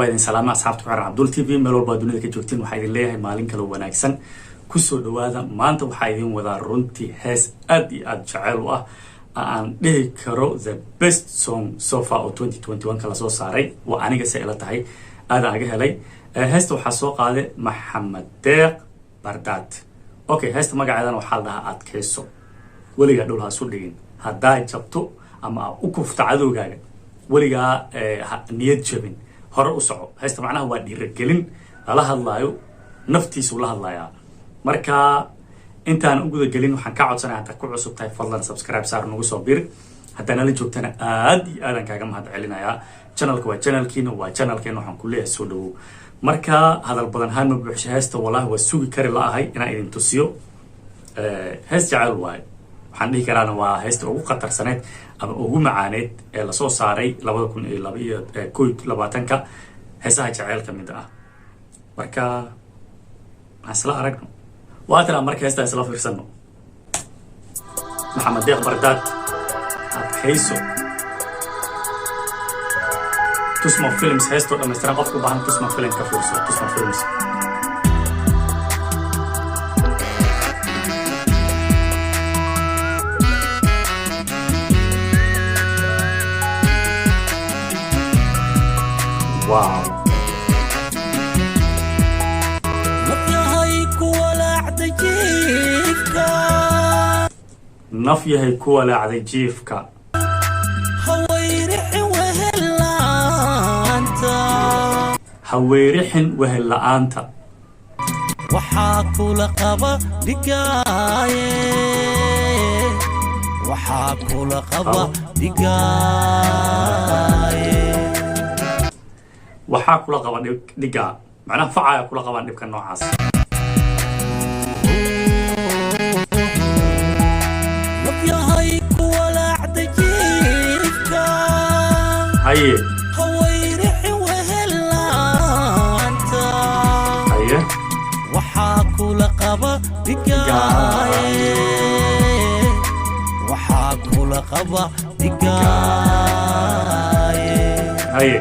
وين سلامة أصحاب تقرأ عبدول تي في ملول بادوني ذيك جوتين وحيدين ليه مالين كلو وناكسن كسر دواذا ما أنت وحيدين وذا رنتي هاس أدي أجعلوا أن ده كرو the best song so far of 2021 كلا صو صاري وأنا جسألة هاي هذا أجيه لي هاست وحسوق هذا محمد ديق بردات أوكي هاست ما قاعدين وحالها أتكيسو ولي قالوا سودين هداي جبتو أما أكوف تعذو جاي ولي نيد جبين هر أسعو هاست معناه هو ديرجلين الله الله نفتي سوله الله يا مركا أنت أنا أقول جلين وحن كعد سنة تكون عصب تاي فضلا سبسكرايب صار نقول صبير حتى أنا اللي جبتنا أنا كأجمع هذا علينا يا channel كوا channel كينو وchannel كينو حن كله سودو مركا هذا البدن هاي مبيعش هاست والله هو السوق كاري لا هاي أنا إذا تسيو هاست جعل واي حن ذيك أنا وهاست أو قطر سنة أو معانيت لصو صاري لابد يكون لابد كويت لباتنكا هاست جعل كميدا مركا هسلا أركنو وهذا مركز هستا يسلا في سنة محمد ديق بردات هيسو تسمع فيلمز هستو لما استرقفكم بهم تسمع فيلم كفورسو تسمع فيلمز واو نفي هي كولا على جيفكا هويرح وهلا أنت وحاكل قبا دقاية وحاكل قبا دقاية وحاكل قبا دقا معناه فعايا كل قبا دقا نوعاس هاي هويرح وهلا أنت هاي وحاكل قبا دقاية وحاكل قبا دقاية هاي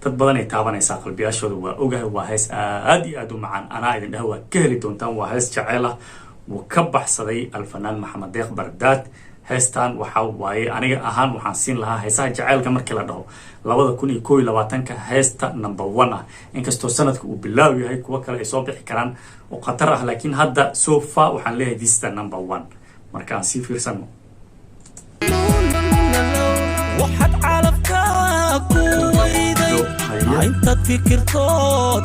تبغاني تابعني ساقل بياشود وأوجه وهاس أدي أدو معان أنا إذا هو كهلي دونتان وهاس جعله وكبح صدي الفنان محمد ديق بردات هاستان وحاواي أنا أهان وحاسين لها هايسا جعل كمر كلا ده لابد كوني كوي لباتنك هاستا نمبر 1 إنك استوسنتك وبالله هاي كوكل إصابة كران وقطرها لكن هذا سوفا وحن ليه ديستا نمبر 1 مركان سيفير سنو وحد عالفك كويدي انت فكرتو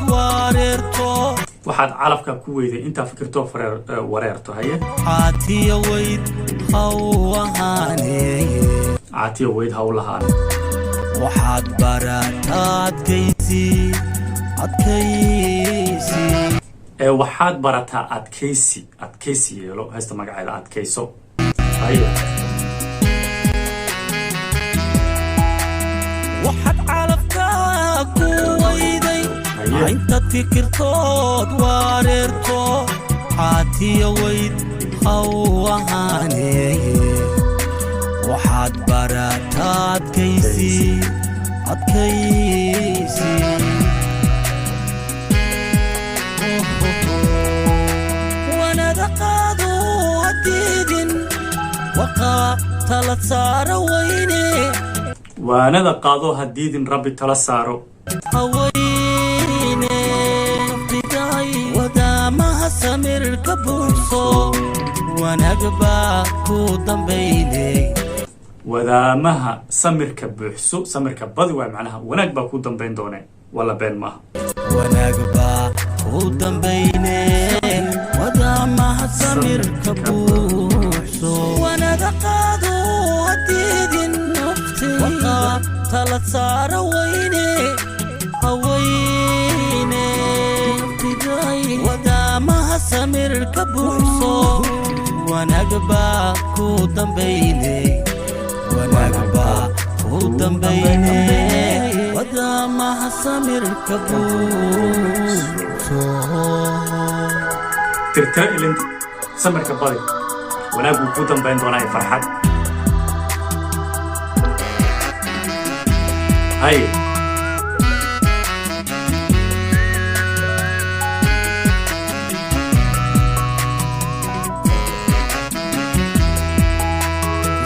واريرتو waxaad calafka ku weyday inta fikirto wareerto haye عاتية ويد هوهاني عاتية ويد هولهان وحاد براتات كيسي أتكيسي waxaad barataa adkaysi yeelo haysta magaceeda adkayso haye وحد عالفك كويدي انت فكرتو واريرتو عاتية ويد هوهاني وحاد براتات كيسي أتكيسي وانا دقادو هديدن وقاتلت صار ويني وانا دقادو هديدن ربي تلا سارو هويني بداي ودامها سمر كبوسو ونقبا كودن بيني ودامها سمرك بحسو سمرك بدوى معناها ونقبا كودن بين دوني ولا بين ما ونقبا كودن بيني ودامها سمر كبوسو ونقادو هديدن نفتي وقاتلت صار ويني هويني بداي ودامها سمر كبوسو ونقبا كودن بيني ونقبا كودن بيني ودامها سمر كبوسو ترتقل انت سمرك بدي ونقبا كودن بين دوني فرحات hay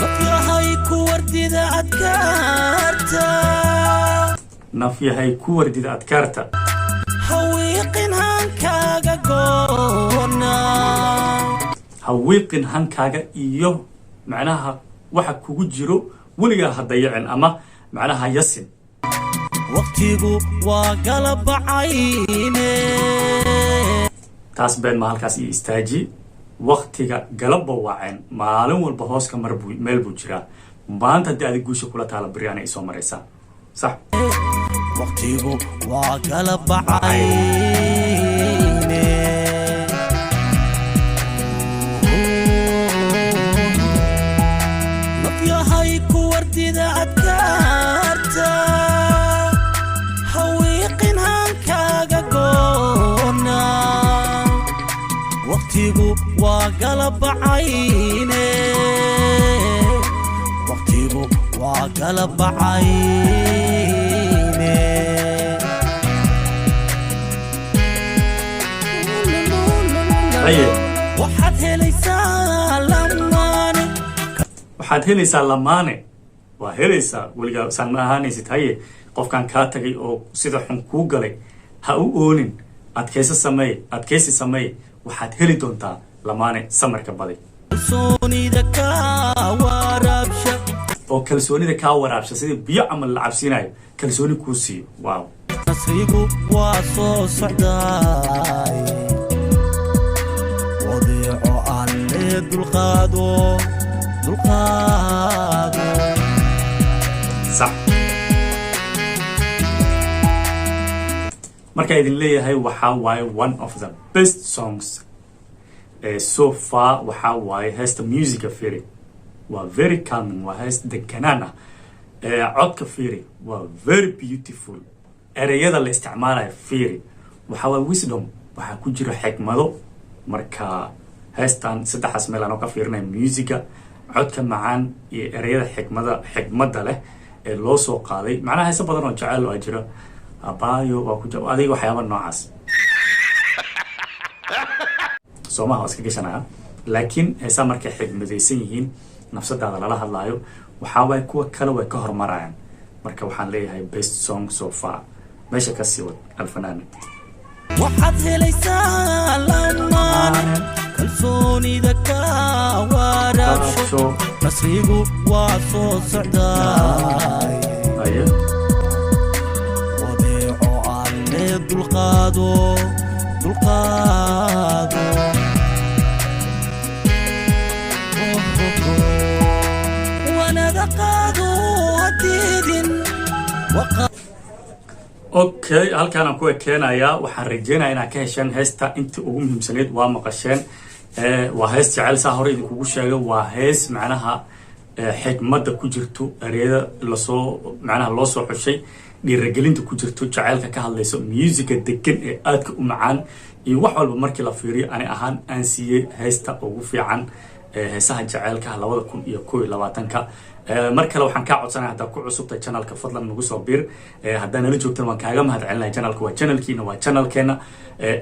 nafyahay ku wardida adkaarta nafyahay ku wardida adkaarta hawiiqin hankaaga goona hawiiqin hankaaga iyo macnaha waxa kugu jiro weligaa ha dayacin ama macnaha yasin waqtigu waa galabacayne taas been ma halkaas iyo istaaji waqtiga galabba waaceen maalin walba hooska meel buu jiraa maanta haddii adig guusha kula taala beriyaana ay soo maraysaa sax waqtigu waa galabacayne nafyahay ku wardida adkaarta hawiiqin hankaaga goona waqtigu waa galabacayne waqtigu waa galabacayne haye waxaad helaysaa lamaane waxaad helaysaa lamaane waa helaysaa weligaa saan ma ahaanaysid haye qofkan kaa tagay oo sida xun kuu galay ha u oonin adkaysi sameey waxaad heli doontaa lamaane samarka baday kalsoonida kaa waraabsha oo kalsoonida kaa waraabsha sida biyo camal la cabsiinayo kalsooni kuu siiyo waaw nasrigu waa soo socdaay wadeeco aan lee dulqaado sax marka idin leeyahay waxaa waaye one of the best songs so far waxaa waaye heesta musica firi waa very calming waa heesta deganaan ah codka firi waa very beautiful ereyada la isticmaalayo firi waxaa waaye wisdom waxaa ku jira xikmado marka heestan saddexaas meel aan ka fiirinaya musica codka macaan iyo ereyada xikmada leh ee loo soo qaaday macnaha heesa badan oo jacayl oo jira abaayo waa ku adiga waxyaaba noocaas soomaha waa iska gashanaya laakiin heesaa markay xigmadaysan yihiin nafsadaada lala hadlaayo waxaa waaye kuwa kale way ka hormarayaan marka waxaan leeyahay best song so far meesha ka sii wad alfanaan waxaad helaysaa lamaane kalsoonida kaa waraabsho nasrigu waa soo socdaay haye wadeeco aan lee dulqaado wanada qaado hadiidin okay halkaan aan ku ekeenayaa waxaan rajeynayaa inaad ka hesheen heesta intii ugu muhiimsaneyd waa maqasheen waa hees jecel saa hore idinkugu sheegay waa hees macnaha xikmada ku jirto ereyada macnaha loo soo xushay dhiiragelinta ku jirto jacaylka ka hadlayso musica degan ee aadka u macaan iyo wax walba markii la fiiriyo ani ahaan aan siiyey heesta ugu fiican heesaha jacaylka 2021 mar kale waxaan kaa codsanaya haddaad ku cusubtay channelka fadlan nagu soo biir haddaa nala joogtan waan kaaga mahadcelinahay channelka waa channelkiina waa channelkeena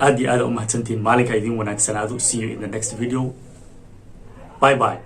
aad iyo aad u mahadsantihiin maalinka idin wanaagsanaado see you in the next video bye bye